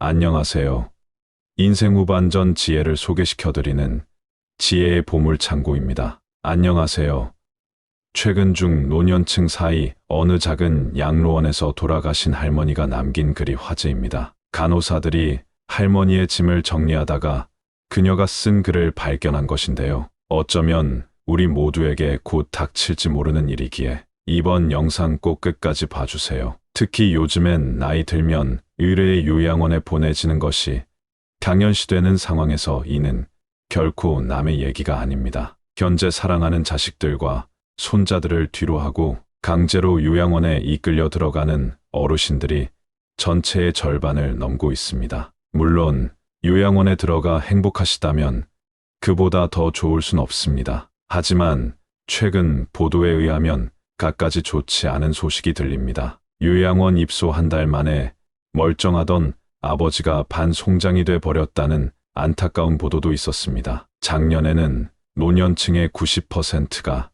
안녕하세요. 인생 후반전 지혜를 소개시켜드리는 지혜의 보물창고입니다. 안녕하세요. 최근 중 노년층 사이 어느 작은 양로원에서 돌아가신 할머니가 남긴 글이 화제입니다. 간호사들이 할머니의 짐을 정리하다가 그녀가 쓴 글을 발견한 것인데요. 어쩌면 우리 모두에게 곧 닥칠지 모르는 일이기에 이번 영상 꼭 끝까지 봐주세요. 특히 요즘엔 나이 들면 의뢰의 요양원에 보내지는 것이 당연시되는 상황에서 이는 결코 남의 얘기가 아닙니다. 현재 사랑하는 자식들과 손자들을 뒤로하고 강제로 요양원에 이끌려 들어가는 어르신들이 전체의 절반을 넘고 있습니다. 물론 요양원에 들어가 행복하시다면 그보다 더 좋을 순 없습니다. 하지만 최근 보도에 의하면 갖가지 좋지 않은 소식이 들립니다. 요양원 입소 한 달 만에 멀쩡하던 아버지가 반송장이 돼 버렸다는 안타까운 보도도 있었습니다. 작년에는 노년층의 90%가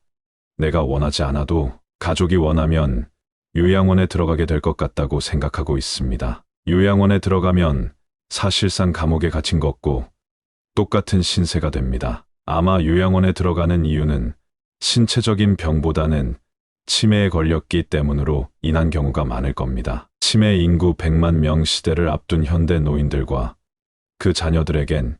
내가 원하지 않아도 가족이 원하면 요양원에 들어가게 될 것 같다고 생각하고 있습니다. 요양원에 들어가면 사실상 감옥에 갇힌 것과 똑같은 신세가 됩니다. 아마 요양원에 들어가는 이유는 신체적인 병보다는 치매에 걸렸기 때문으로 인한 경우가 많을 겁니다. 치매 인구 100만 명 시대를 앞둔 현대 노인들과 그 자녀들에겐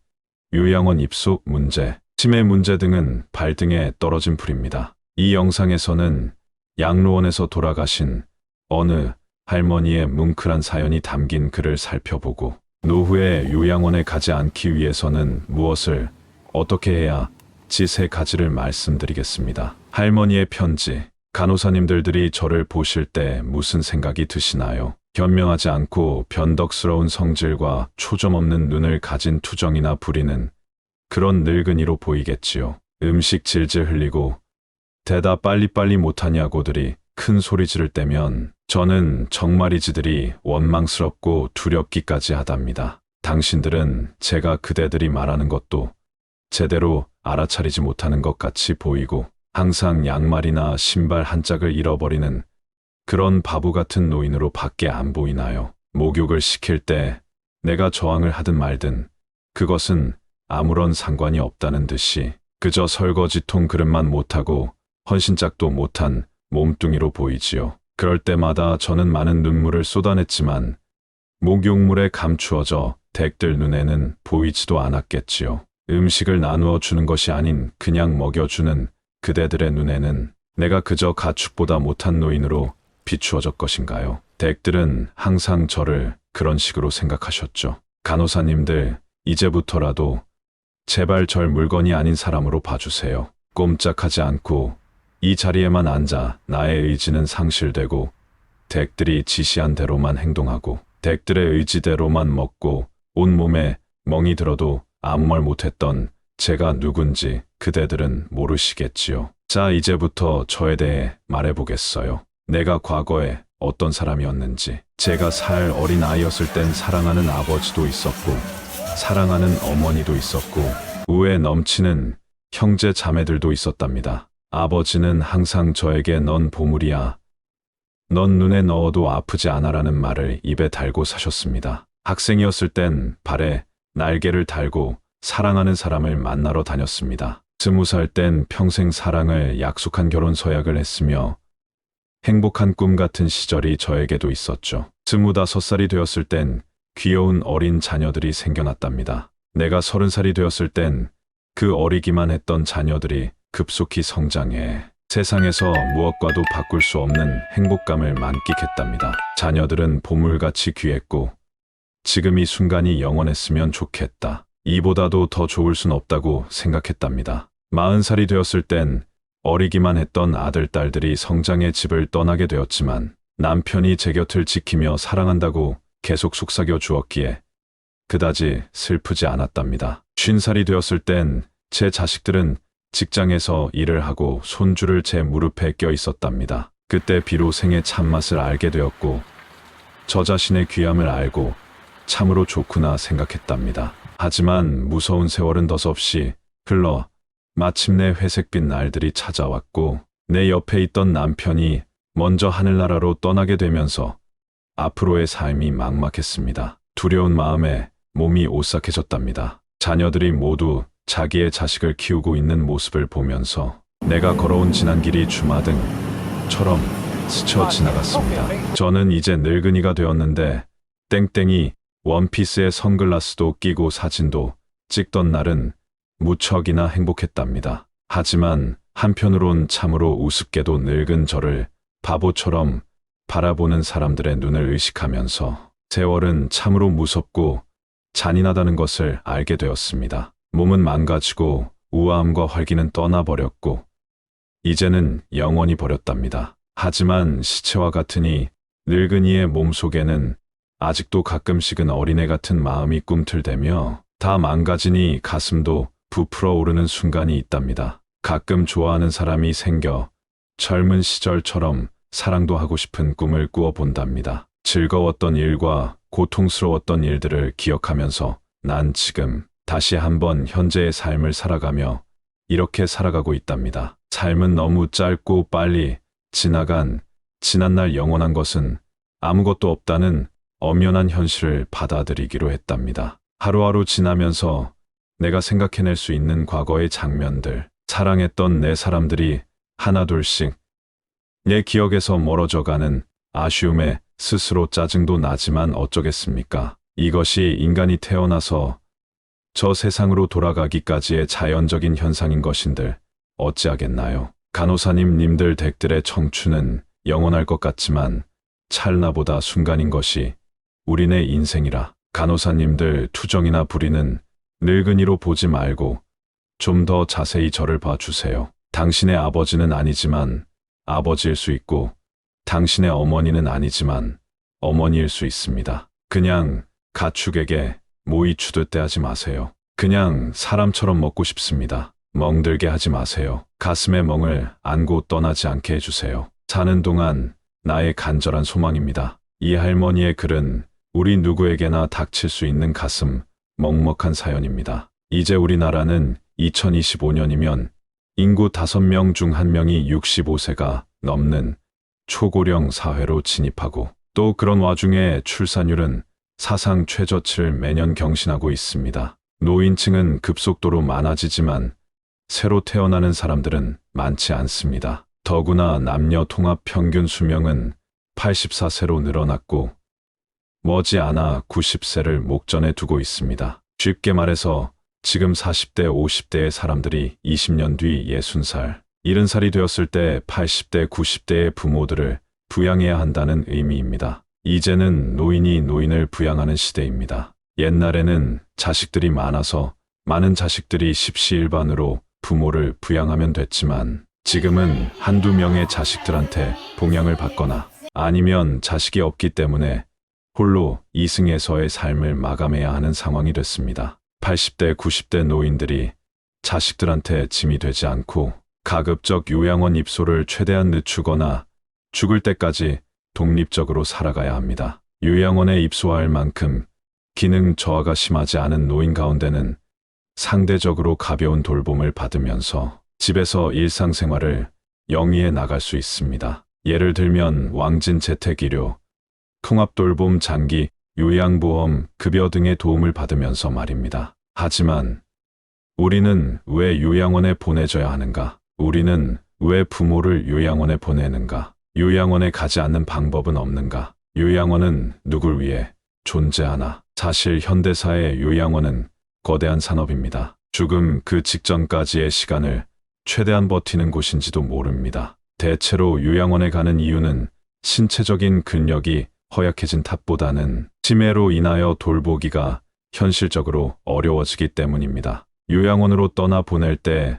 요양원 입소 문제, 치매 문제 등은 발등에 떨어진 풀입니다. 이 영상에서는 양로원에서 돌아가신 어느 할머니의 뭉클한 사연이 담긴 글을 살펴보고 노후에 요양원에 가지 않기 위해서는 무엇을 어떻게 해야 지 세 가지를 말씀드리겠습니다. 할머니의 편지. 간호사님들이 저를 보실 때 무슨 생각이 드시나요? 현명하지 않고 변덕스러운 성질과 초점 없는 눈을 가진 투정이나 부리는 그런 늙은이로 보이겠지요. 음식 질질 흘리고 대답 빨리빨리 못하냐고들이 큰 소리 지를 때면 저는 정말이지들이 원망스럽고 두렵기까지 하답니다. 당신들은 제가 그대들이 말하는 것도 제대로 알아차리지 못하는 것 같이 보이고 항상 양말이나 신발 한 짝을 잃어버리는 그런 바보 같은 노인으로 밖에 안 보이나요? 목욕을 시킬 때 내가 저항을 하든 말든 그것은 아무런 상관이 없다는 듯이 그저 설거지통 그릇만 못하고 헌신짝도 못한 몸뚱이로 보이지요. 그럴 때마다 저는 많은 눈물을 쏟아냈지만 목욕물에 감추어져 댁들 눈에는 보이지도 않았겠지요. 음식을 나누어 주는 것이 아닌 그냥 먹여주는 그대들의 눈에는 내가 그저 가축보다 못한 노인으로 비추어질 것인가요? 댁들은 항상 저를 그런 식으로 생각하셨죠. 간호사님들, 이제부터라도 제발 절 물건이 아닌 사람으로 봐주세요. 꼼짝하지 않고 이 자리에만 앉아 나의 의지는 상실되고 댁들이 지시한 대로만 행동하고 댁들의 의지대로만 먹고 온몸에 멍이 들어도 아무 말 못했던 제가 누군지 그대들은 모르시겠지요. 자, 이제부터 저에 대해 말해보겠어요. 내가 과거에 어떤 사람이었는지. 제가 살 어린 아이였을 땐 사랑하는 아버지도 있었고 사랑하는 어머니도 있었고 우애 넘치는 형제 자매들도 있었답니다. 아버지는 항상 저에게 넌 보물이야. 넌 눈에 넣어도 아프지 않아라는 말을 입에 달고 사셨습니다. 학생이었을 땐 발에 날개를 달고 사랑하는 사람을 만나러 다녔습니다. 20살 땐 평생 사랑을 약속한 결혼 서약을 했으며 행복한 꿈 같은 시절이 저에게도 있었죠. 25살이 되었을 땐 귀여운 어린 자녀들이 생겨났답니다. 내가 30살이 되었을 땐 그 어리기만 했던 자녀들이 급속히 성장해 세상에서 무엇과도 바꿀 수 없는 행복감을 만끽했답니다. 자녀들은 보물같이 귀했고 지금 이 순간이 영원했으면 좋겠다. 이보다도 더 좋을 순 없다고 생각했답니다. 40살이 되었을 땐 어리기만 했던 아들, 딸들이 성장해 집을 떠나게 되었지만 남편이 제 곁을 지키며 사랑한다고 계속 속삭여 주었기에 그다지 슬프지 않았답니다. 50살이 되었을 땐 제 자식들은 직장에서 일을 하고 손주를 제 무릎에 껴 있었답니다. 그때 비로 생의 참맛을 알게 되었고 저 자신의 귀함을 알고 참으로 좋구나 생각했답니다. 하지만 무서운 세월은 더없이 흘러 마침내 회색빛 날들이 찾아왔고 내 옆에 있던 남편이 먼저 하늘나라로 떠나게 되면서 앞으로의 삶이 막막했습니다. 두려운 마음에 몸이 오싹해졌답니다. 자녀들이 모두 자기의 자식을 키우고 있는 모습을 보면서 내가 걸어온 지난 길이 주마등처럼 스쳐 지나갔습니다. 저는 이제 늙은이가 되었는데 땡땡이 원피스에 선글라스도 끼고 사진도 찍던 날은 무척이나 행복했답니다. 하지만 한편으론 참으로 우습게도 늙은 저를 바보처럼 바라보는 사람들의 눈을 의식하면서 세월은 참으로 무섭고 잔인하다는 것을 알게 되었습니다. 몸은 망가지고 우아함과 활기는 떠나버렸고 이제는 영원히 버렸답니다. 하지만 시체와 같으니 늙은이의 몸속에는 아직도 가끔씩은 어린애 같은 마음이 꿈틀대며 다 망가지니 가슴도 부풀어 오르는 순간이 있답니다. 가끔 좋아하는 사람이 생겨 젊은 시절처럼 사랑도 하고 싶은 꿈을 꾸어 본답니다. 즐거웠던 일과 고통스러웠던 일들을 기억하면서 난 지금 다시 한번 현재의 삶을 살아가며 이렇게 살아가고 있답니다. 삶은 너무 짧고 빨리 지나간 지난날 영원한 것은 아무것도 없다는 엄연한 현실을 받아들이기로 했답니다. 하루하루 지나면서 내가 생각해낼 수 있는 과거의 장면들, 사랑했던 내 사람들이 하나둘씩 내 기억에서 멀어져 가는 아쉬움에 스스로 짜증도 나지만 어쩌겠습니까? 이것이 인간이 태어나서 저 세상으로 돌아가기까지의 자연적인 현상인 것인들 어찌하겠나요? 간호사님들 댁들의 청춘은 영원할 것 같지만 찰나보다 순간인 것이 우리네 인생이라 간호사님들 투정이나 부리는 늙은이로 보지 말고 좀 더 자세히 저를 봐주세요. 당신의 아버지는 아니지만 아버지일 수 있고 당신의 어머니는 아니지만 어머니일 수 있습니다. 그냥 가축에게 모이 추듯 대하지 마세요. 그냥 사람처럼 먹고 싶습니다. 멍들게 하지 마세요. 가슴에 멍을 안고 떠나지 않게 해주세요. 사는 동안 나의 간절한 소망입니다. 이 할머니의 글은 우리 누구에게나 닥칠 수 있는 가슴 먹먹한 사연입니다. 이제 우리나라는 2025년이면 인구 5명 중 1명이 65세가 넘는 초고령 사회로 진입하고 또 그런 와중에 출산율은 사상 최저치를 매년 경신하고 있습니다. 노인층은 급속도로 많아지지만 새로 태어나는 사람들은 많지 않습니다. 더구나 남녀 통합 평균 수명은 84세로 늘어났고 머지않아 90세를 목전에 두고 있습니다. 쉽게 말해서 지금 40대, 50대의 사람들이 20년 뒤 60살, 70살이 되었을 때 80대, 90대의 부모들을 부양해야 한다는 의미입니다. 이제는 노인이 노인을 부양하는 시대입니다. 옛날에는 자식들이 많아서 많은 자식들이 십시일반으로 부모를 부양하면 됐지만 지금은 한두 명의 자식들한테 봉양을 받거나 아니면 자식이 없기 때문에 홀로 이승에서의 삶을 마감해야 하는 상황이 됐습니다. 80대, 90대 노인들이 자식들한테 짐이 되지 않고 가급적 요양원 입소를 최대한 늦추거나 죽을 때까지 독립적으로 살아가야 합니다. 요양원에 입소할 만큼 기능 저하가 심하지 않은 노인 가운데는 상대적으로 가벼운 돌봄을 받으면서 집에서 일상생활을 영위해 나갈 수 있습니다. 예를 들면 왕진 재택의료, 통합돌봄 장기, 요양보험, 급여 등의 도움을 받으면서 말입니다. 하지만 우리는 왜 요양원에 보내줘야 하는가? 우리는 왜 부모를 요양원에 보내는가? 요양원에 가지 않는 방법은 없는가? 요양원은 누굴 위해 존재하나? 사실 현대사의 요양원은 거대한 산업입니다. 죽음 그 직전까지의 시간을 최대한 버티는 곳인지도 모릅니다. 대체로 요양원에 가는 이유는 신체적인 근력이 허약해진 탓보다는 치매로 인하여 돌보기가 현실적으로 어려워지기 때문입니다. 요양원으로 떠나 보낼 때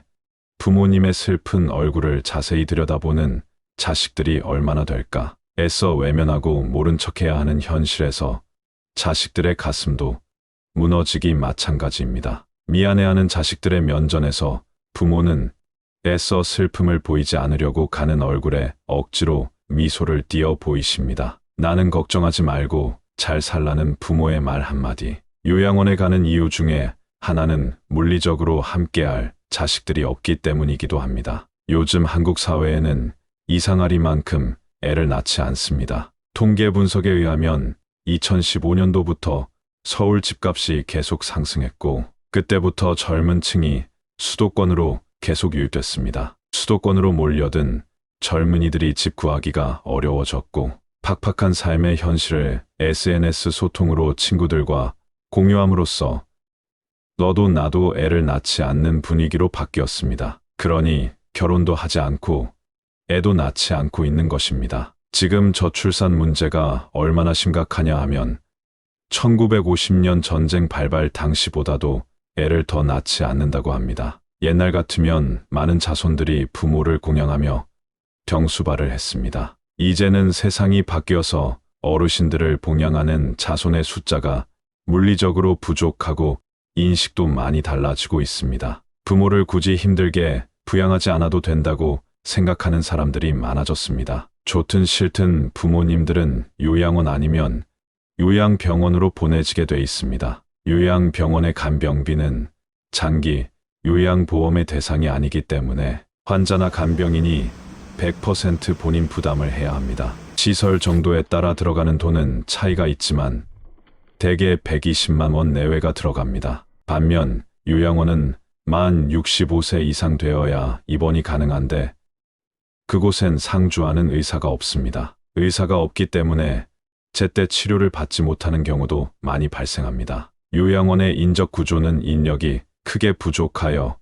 부모님의 슬픈 얼굴을 자세히 들여다보는 자식들이 얼마나 될까? 애써 외면하고 모른 척해야 하는 현실에서 자식들의 가슴도 무너지기 마찬가지입니다. 미안해하는 자식들의 면전에서 부모는 애써 슬픔을 보이지 않으려고 가는 얼굴에 억지로 미소를 띄어 보이십니다. 나는 걱정하지 말고 잘 살라는 부모의 말 한마디. 요양원에 가는 이유 중에 하나는 물리적으로 함께할 자식들이 없기 때문이기도 합니다. 요즘 한국 사회에는 이상하리만큼 애를 낳지 않습니다. 통계 분석에 의하면 2015년도부터 서울 집값이 계속 상승했고 그때부터 젊은 층이 수도권으로 계속 유입됐습니다. 수도권으로 몰려든 젊은이들이 집 구하기가 어려워졌고 팍팍한 삶의 현실을 SNS 소통으로 친구들과 공유함으로써 너도 나도 애를 낳지 않는 분위기로 바뀌었습니다. 그러니 결혼도 하지 않고 애도 낳지 않고 있는 것입니다. 지금 저출산 문제가 얼마나 심각하냐 하면 1950년 전쟁 발발 당시보다도 애를 더 낳지 않는다고 합니다. 옛날 같으면 많은 자손들이 부모를 공양하며 병수발을 했습니다. 이제는 세상이 바뀌어서 어르신들을 봉양하는 자손의 숫자가 물리적으로 부족하고 인식도 많이 달라지고 있습니다. 부모를 굳이 힘들게 부양하지 않아도 된다고 생각하는 사람들이 많아졌습니다. 좋든 싫든 부모님들은 요양원 아니면 요양병원으로 보내지게 돼 있습니다. 요양병원의 간병비는 장기 요양보험의 대상이 아니기 때문에 환자나 간병인이 100% 본인 부담을 해야 합니다. 시설 정도에 따라 들어가는 돈은 차이가 있지만 대개 120만 원 내외가 들어갑니다. 반면 요양원은 만 65세 이상 되어야 입원이 가능한데 그곳엔 상주하는 의사가 없습니다. 의사가 없기 때문에 제때 치료를 받지 못하는 경우도 많이 발생합니다. 요양원의 인적 구조는 인력이 크게 부족하여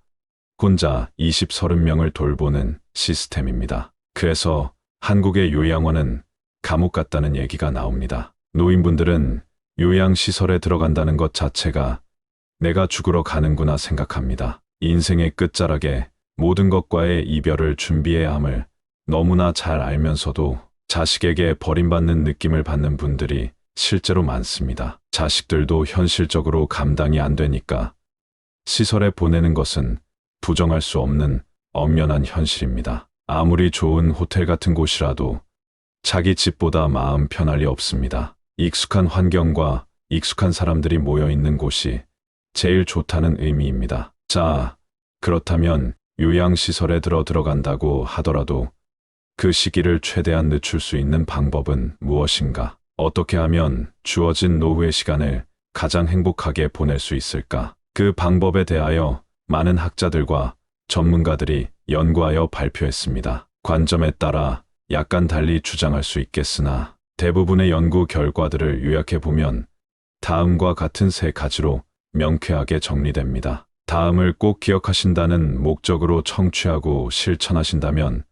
혼자 20, 30명을 돌보는 시스템입니다. 그래서 한국의 요양원은 감옥 같다는 얘기가 나옵니다. 노인분들은 요양시설에 들어간다는 것 자체가 내가 죽으러 가는구나 생각합니다. 인생의 끝자락에 모든 것과의 이별을 준비해야 함을 너무나 잘 알면서도 자식에게 버림받는 느낌을 받는 분들이 실제로 많습니다. 자식들도 현실적으로 감당이 안 되니까 시설에 보내는 것은 부정할 수 없는 엄연한 현실입니다. 아무리 좋은 호텔 같은 곳이라도 자기 집보다 마음 편할 리 없습니다. 익숙한 환경과 익숙한 사람들이 모여 있는 곳이 제일 좋다는 의미입니다. 자, 그렇다면 요양시설에 들어간다고 하더라도 그 시기를 최대한 늦출 수 있는 방법은 무엇인가? 어떻게 하면 주어진 노후의 시간을 가장 행복하게 보낼 수 있을까? 그 방법에 대하여 많은 학자들과 전문가들이 연구하여 발표했습니다. 관점에 따라 약간 달리 주장할 수 있겠으나 대부분의 연구 결과들을 요약해보면 다음과 같은 세 가지로 명쾌하게 정리됩니다. 다음을 꼭 기억하신다는 목적으로 청취하고 실천하신다면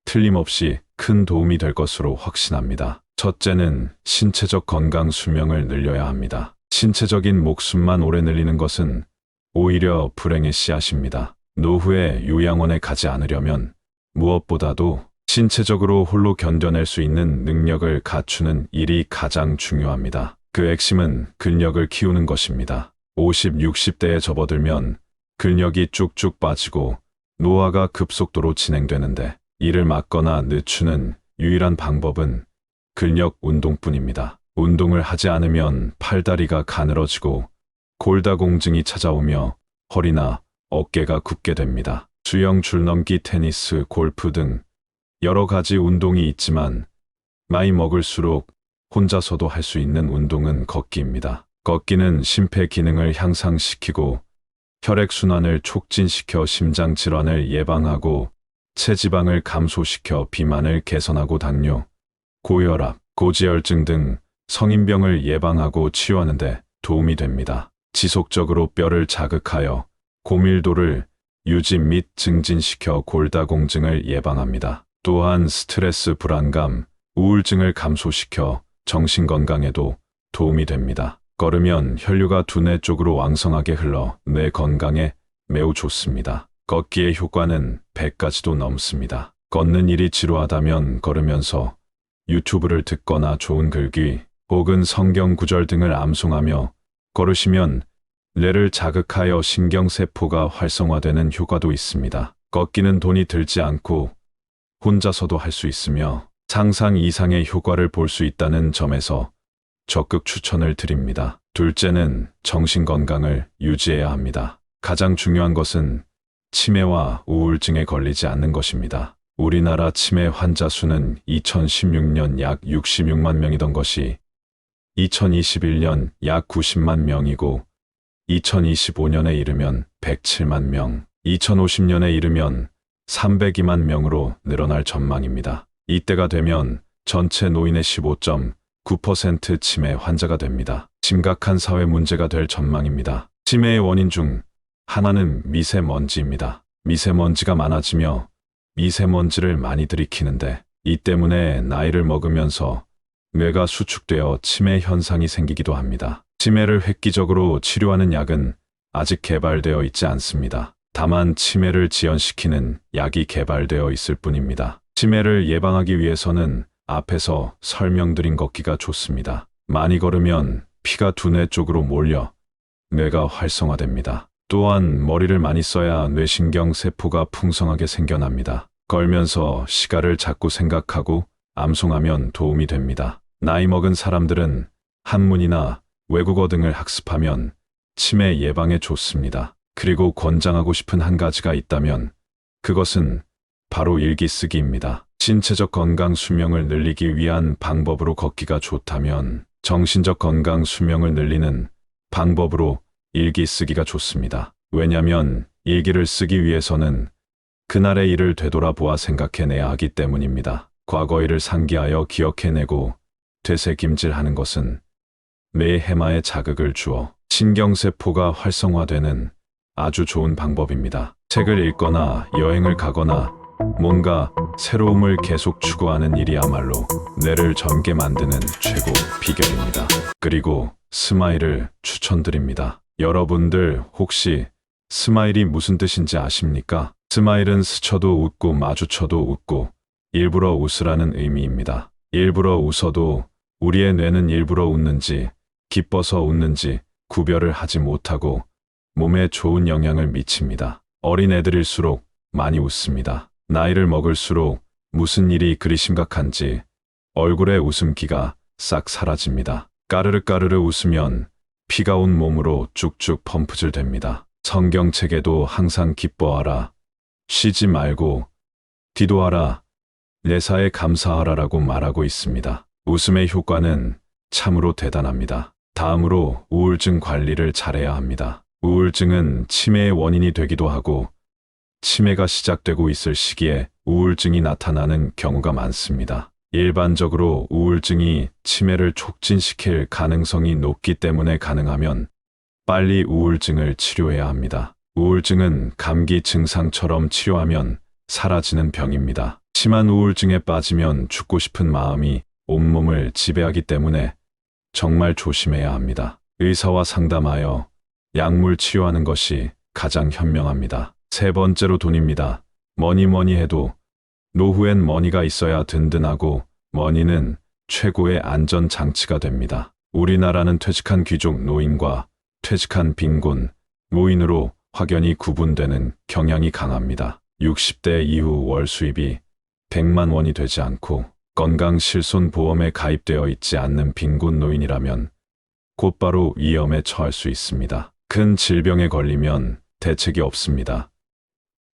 틀림없이 큰 도움이 될 것으로 확신합니다. 첫째는 신체적 건강 수명을 늘려야 합니다. 신체적인 목숨만 오래 늘리는 것은 오히려 불행의 씨앗입니다. 노후에 요양원에 가지 않으려면 무엇보다도 신체적으로 홀로 견뎌낼 수 있는 능력을 갖추는 일이 가장 중요합니다. 그 핵심은 근력을 키우는 것입니다. 50, 60대에 접어들면 근력이 쭉쭉 빠지고 노화가 급속도로 진행되는데 이를 막거나 늦추는 유일한 방법은 근력 운동뿐입니다. 운동을 하지 않으면 팔다리가 가늘어지고 골다공증이 찾아오며 허리나 어깨가 굽게 됩니다. 수영, 줄넘기, 테니스, 골프 등 여러 가지 운동이 있지만 나이 먹을수록 혼자서도 할 수 있는 운동은 걷기입니다. 걷기는 심폐 기능을 향상시키고 혈액순환을 촉진시켜 심장 질환을 예방하고 체지방을 감소시켜 비만을 개선하고 당뇨, 고혈압, 고지혈증 등 성인병을 예방하고 치유하는 데 도움이 됩니다. 지속적으로 뼈를 자극하여 고밀도를 유지 및 증진시켜 골다공증을 예방합니다. 또한 스트레스, 불안감, 우울증을 감소시켜 정신건강에도 도움이 됩니다. 걸으면 혈류가 두뇌 쪽으로 왕성하게 흘러 뇌 건강에 매우 좋습니다. 걷기의 효과는 100가지도 넘습니다. 걷는 일이 지루하다면 걸으면서 유튜브를 듣거나 좋은 글귀 혹은 성경 구절 등을 암송하며 걸으시면 뇌를 자극하여 신경세포가 활성화되는 효과도 있습니다. 걷기는 돈이 들지 않고 혼자서도 할 수 있으며 상상 이상의 효과를 볼 수 있다는 점에서 적극 추천을 드립니다. 둘째는 정신건강을 유지해야 합니다. 가장 중요한 것은 치매와 우울증에 걸리지 않는 것입니다. 우리나라 치매 환자 수는 2016년 약 66만 명이던 것이 2021년 약 90만 명이고 2025년에 이르면 107만 명, 2050년에 이르면 302만 명으로 늘어날 전망입니다. 이때가 되면 전체 노인의 15.9% 치매 환자가 됩니다. 심각한 사회 문제가 될 전망입니다. 치매의 원인 중 하나는 미세먼지입니다. 미세먼지가 많아지며 미세먼지를 많이 들이키는데 이 때문에 나이를 먹으면서 뇌가 수축되어 치매 현상이 생기기도 합니다. 치매를 획기적으로 치료하는 약은 아직 개발되어 있지 않습니다. 다만 치매를 지연시키는 약이 개발되어 있을 뿐입니다. 치매를 예방하기 위해서는 앞에서 설명드린 걷기가 좋습니다. 많이 걸으면 피가 두뇌 쪽으로 몰려 뇌가 활성화됩니다. 또한 머리를 많이 써야 뇌신경 세포가 풍성하게 생겨납니다. 걸면서 시가를 자꾸 생각하고 암송하면 도움이 됩니다. 나이 먹은 사람들은 한문이나 외국어 등을 학습하면 치매 예방에 좋습니다. 그리고 권장하고 싶은 한 가지가 있다면 그것은 바로 일기 쓰기입니다. 신체적 건강 수명을 늘리기 위한 방법으로 걷기가 좋다면 정신적 건강 수명을 늘리는 방법으로 일기 쓰기가 좋습니다. 왜냐하면 일기를 쓰기 위해서는 그날의 일을 되돌아보아 생각해내야 하기 때문입니다. 과거 일을 상기하여 기억해내고 되새김질하는 것은 뇌 해마에 자극을 주어 신경세포가 활성화되는 아주 좋은 방법입니다. 책을 읽거나 여행을 가거나 뭔가 새로움을 계속 추구하는 일이야말로 뇌를 젊게 만드는 최고 비결입니다. 그리고 스마일을 추천드립니다. 여러분들 혹시 스마일이 무슨 뜻인지 아십니까? 스마일은 스쳐도 웃고 마주쳐도 웃고 일부러 웃으라는 의미입니다. 일부러 웃어도 우리의 뇌는 일부러 웃는지 기뻐서 웃는지 구별을 하지 못하고 몸에 좋은 영향을 미칩니다. 어린 애들일수록 많이 웃습니다. 나이를 먹을수록 무슨 일이 그리 심각한지 얼굴에 웃음기가 싹 사라집니다. 까르르 까르르 웃으면 피가 온 몸으로 쭉쭉 펌프질 됩니다. 성경책에도 항상 기뻐하라, 쉬지 말고 기도하라, 내사에 감사하라라고 말하고 있습니다. 웃음의 효과는 참으로 대단합니다. 다음으로 우울증 관리를 잘해야 합니다. 우울증은 치매의 원인이 되기도 하고 치매가 시작되고 있을 시기에 우울증이 나타나는 경우가 많습니다. 일반적으로 우울증이 치매를 촉진시킬 가능성이 높기 때문에 가능하면 빨리 우울증을 치료해야 합니다. 우울증은 감기 증상처럼 치료하면 사라지는 병입니다. 심한 우울증에 빠지면 죽고 싶은 마음이 온몸을 지배하기 때문에 정말 조심해야 합니다. 의사와 상담하여 약물 치료하는 것이 가장 현명합니다. 세 번째로 돈입니다. 뭐니 해도 노후엔 머니가 있어야 든든하고 머니는 최고의 안전장치가 됩니다. 우리나라는 퇴직한 귀족 노인과 퇴직한 빈곤 노인으로 확연히 구분되는 경향이 강합니다. 60대 이후 월 수입이 100만 원이 되지 않고 건강실손보험에 가입되어 있지 않는 빈곤 노인이라면 곧바로 위험에 처할 수 있습니다. 큰 질병에 걸리면 대책이 없습니다.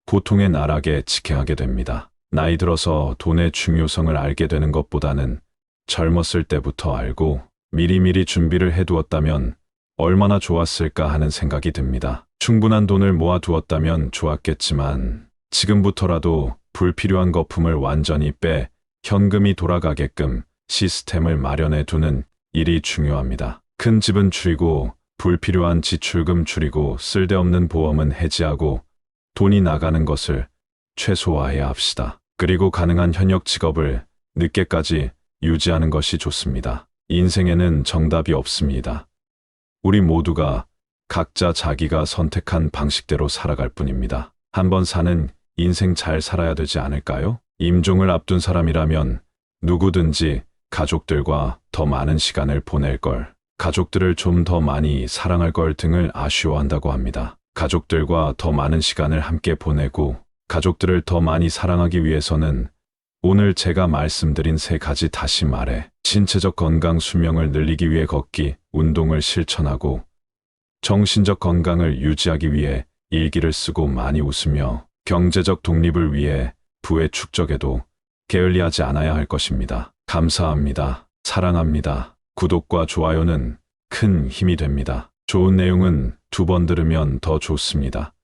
고통의 나락에 직행하게 됩니다. 나이 들어서 돈의 중요성을 알게 되는 것보다는 젊었을 때부터 알고 미리미리 준비를 해두었다면 얼마나 좋았을까 하는 생각이 듭니다. 충분한 돈을 모아두었다면 좋았겠지만 지금부터라도 불필요한 거품을 완전히 빼 현금이 돌아가게끔 시스템을 마련해 두는 일이 중요합니다. 큰 집은 줄이고 불필요한 지출금 줄이고 쓸데없는 보험은 해지하고 돈이 나가는 것을 최소화해야 합시다. 그리고 가능한 현역 직업을 늦게까지 유지하는 것이 좋습니다. 인생에는 정답이 없습니다. 우리 모두가 각자 자기가 선택한 방식대로 살아갈 뿐입니다. 한번 사는 인생 잘 살아야 되지 않을까요? 임종을 앞둔 사람이라면 누구든지 가족들과 더 많은 시간을 보낼 걸, 가족들을 좀 더 많이 사랑할 걸 등을 아쉬워한다고 합니다. 가족들과 더 많은 시간을 함께 보내고 가족들을 더 많이 사랑하기 위해서는 오늘 제가 말씀드린 세 가지 다시 말해 신체적 건강 수명을 늘리기 위해 걷기, 운동을 실천하고 정신적 건강을 유지하기 위해 일기를 쓰고 많이 웃으며 경제적 독립을 위해 부의 축적에도 게을리하지 않아야 할 것입니다. 감사합니다. 사랑합니다. 구독과 좋아요는 큰 힘이 됩니다. 좋은 내용은 2번 들으면 더 좋습니다.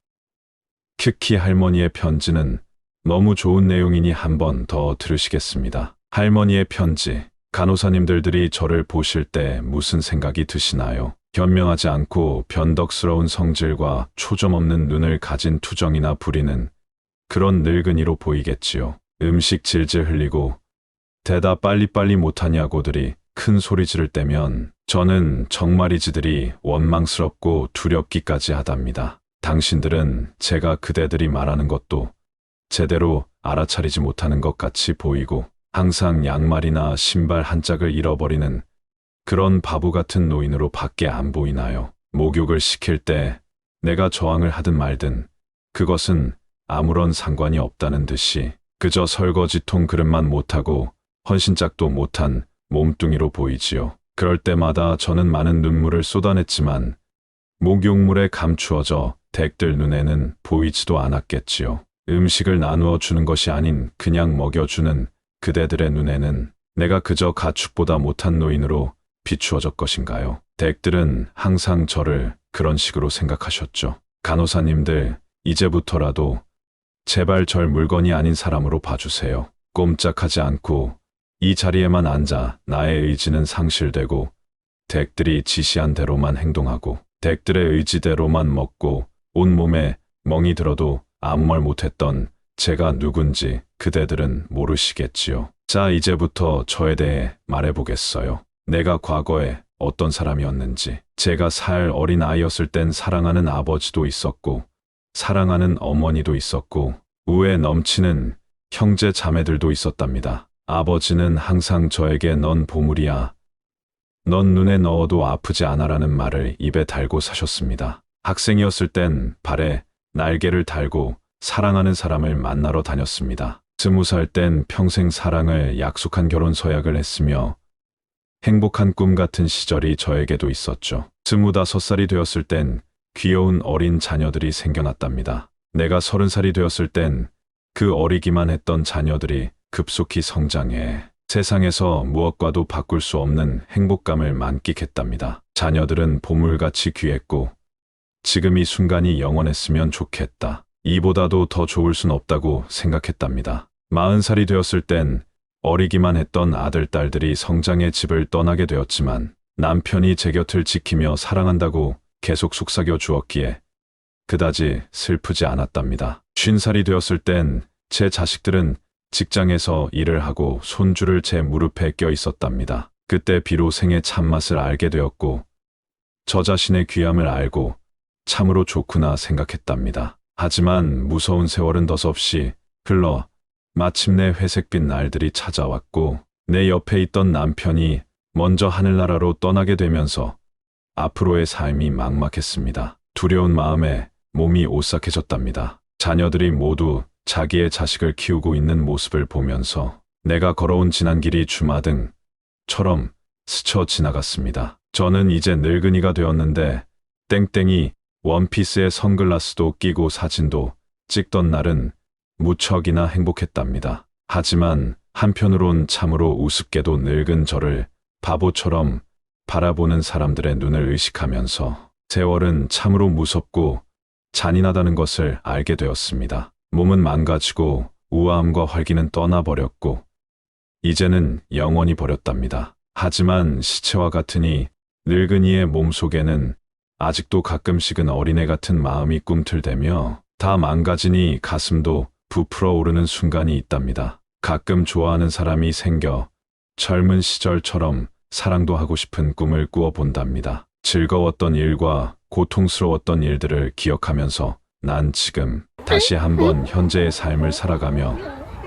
특히 할머니의 편지는 너무 좋은 내용이니 한 번 더 들으시겠습니다. 할머니의 편지. 간호사님들이 저를 보실 때 무슨 생각이 드시나요? 현명하지 않고 변덕스러운 성질과 초점 없는 눈을 가진 투정이나 부리는 그런 늙은이로 보이겠지요. 음식 질질 흘리고 대답 빨리빨리 못하냐고들이 큰 소리 지를 때면 저는 정말이지들이 원망스럽고 두렵기까지 하답니다. 당신들은 제가 그대들이 말하는 것도 제대로 알아차리지 못하는 것 같이 보이고 항상 양말이나 신발 한 짝을 잃어버리는 그런 바보 같은 노인으로 밖에 안 보이나요? 목욕을 시킬 때 내가 저항을 하든 말든 그것은 아무런 상관이 없다는 듯이 그저 설거지통 그릇만 못하고 헌신짝도 못한 몸뚱이로 보이지요. 그럴 때마다 저는 많은 눈물을 쏟아냈지만 목욕물에 감추어져 댁들 눈에는 보이지도 않았겠지요. 음식을 나누어 주는 것이 아닌 그냥 먹여주는 그대들의 눈에는 내가 그저 가축보다 못한 노인으로 비추어질 것인가요? 댁들은 항상 저를 그런 식으로 생각하셨죠. 간호사님들, 이제부터라도 제발 절 물건이 아닌 사람으로 봐주세요. 꼼짝하지 않고 이 자리에만 앉아 나의 의지는 상실되고 댁들이 지시한 대로만 행동하고 댁들의 의지대로만 먹고 온몸에 멍이 들어도 아무 말 못했던 제가 누군지 그대들은 모르시겠지요. 자, 이제부터 저에 대해 말해보겠어요. 내가 과거에 어떤 사람이었는지. 제가 살 어린 아이였을 땐 사랑하는 아버지도 있었고 사랑하는 어머니도 있었고 우애 넘치는 형제 자매들도 있었답니다. 아버지는 항상 저에게 넌 보물이야. 넌 눈에 넣어도 아프지 않아라는 말을 입에 달고 사셨습니다. 학생이었을 땐 발에 날개를 달고 사랑하는 사람을 만나러 다녔습니다. 20살 땐 평생 사랑을 약속한 결혼 서약을 했으며 행복한 꿈 같은 시절이 저에게도 있었죠. 25살이 되었을 땐 귀여운 어린 자녀들이 생겨났답니다. 내가 30살이 되었을 땐 그 어리기만 했던 자녀들이 급속히 성장해 세상에서 무엇과도 바꿀 수 없는 행복감을 만끽했답니다. 자녀들은 보물같이 귀했고 지금 이 순간이 영원했으면 좋겠다. 이보다도 더 좋을 순 없다고 생각했답니다. 40살이 되었을 땐 어리기만 했던 아들, 딸들이 성장해 집을 떠나게 되었지만 남편이 제 곁을 지키며 사랑한다고 계속 속삭여 주었기에 그다지 슬프지 않았답니다. 50살이 되었을 땐 제 자식들은 직장에서 일을 하고 손주를 제 무릎에 껴 있었답니다. 그때 비로 생의 참맛을 알게 되었고 저 자신의 귀함을 알고 참으로 좋구나 생각했답니다. 하지만 무서운 세월은 더없이 흘러 마침내 회색빛 날들이 찾아왔고 내 옆에 있던 남편이 먼저 하늘나라로 떠나게 되면서 앞으로의 삶이 막막했습니다. 두려운 마음에 몸이 오싹해졌답니다. 자녀들이 모두 자기의 자식을 키우고 있는 모습을 보면서 내가 걸어온 지난 길이 주마등처럼 스쳐 지나갔습니다. 저는 이제 늙은이가 되었는데 땡땡이 원피스에 선글라스도 끼고 사진도 찍던 날은 무척이나 행복했답니다. 하지만 한편으론 참으로 우습게도 늙은 저를 바보처럼 바라보는 사람들의 눈을 의식하면서 세월은 참으로 무섭고 잔인하다는 것을 알게 되었습니다. 몸은 망가지고 우아함과 활기는 떠나버렸고 이제는 영원히 버렸답니다. 하지만 시체와 같으니 늙은이의 몸속에는 아직도 가끔씩은 어린애 같은 마음이 꿈틀대며 다 망가지니 가슴도 부풀어 오르는 순간이 있답니다. 가끔 좋아하는 사람이 생겨 젊은 시절처럼 사랑도 하고 싶은 꿈을 꾸어 본답니다. 즐거웠던 일과 고통스러웠던 일들을 기억하면서 난 지금 다시 한번 현재의 삶을 살아가며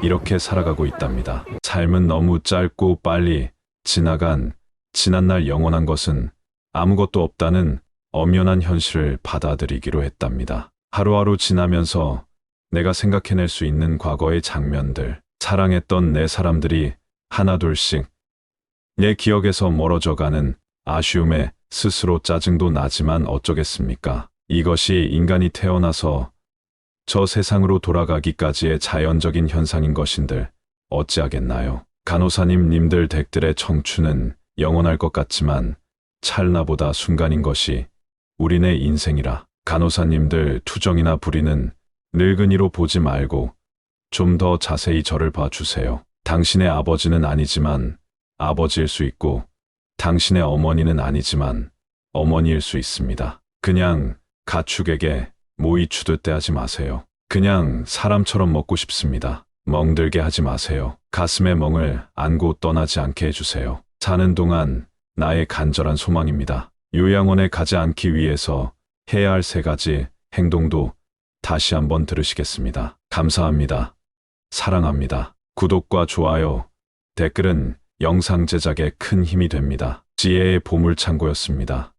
이렇게 살아가고 있답니다. 삶은 너무 짧고 빨리 지나간 지난날 영원한 것은 아무것도 없다는 엄연한 현실을 받아들이기로 했답니다. 하루하루 지나면서 내가 생각해낼 수 있는 과거의 장면들, 사랑했던 내 사람들이 하나둘씩 내 기억에서 멀어져가는 아쉬움에 스스로 짜증도 나지만 어쩌겠습니까? 이것이 인간이 태어나서 저 세상으로 돌아가기까지의 자연적인 현상인 것인들 어찌하겠나요? 간호사님 님들 댁들의 청춘은 영원할 것 같지만 찰나보다 순간인 것이 우리네 인생이라. 간호사님들 투정이나 부리는 늙은이로 보지 말고 좀 더 자세히 저를 봐주세요. 당신의 아버지는 아니지만 아버지일 수 있고 당신의 어머니는 아니지만 어머니일 수 있습니다. 그냥 가축에게 모이 추듯 대하지 마세요. 그냥 사람처럼 먹고 싶습니다. 멍들게 하지 마세요. 가슴에 멍을 안고 떠나지 않게 해주세요. 사는 동안 나의 간절한 소망입니다. 요양원에 가지 않기 위해서 해야 할 3가지 행동도 다시 한번 들으시겠습니다. 감사합니다. 사랑합니다. 구독과 좋아요, 댓글은 영상 제작에 큰 힘이 됩니다. 지혜의 보물창고였습니다.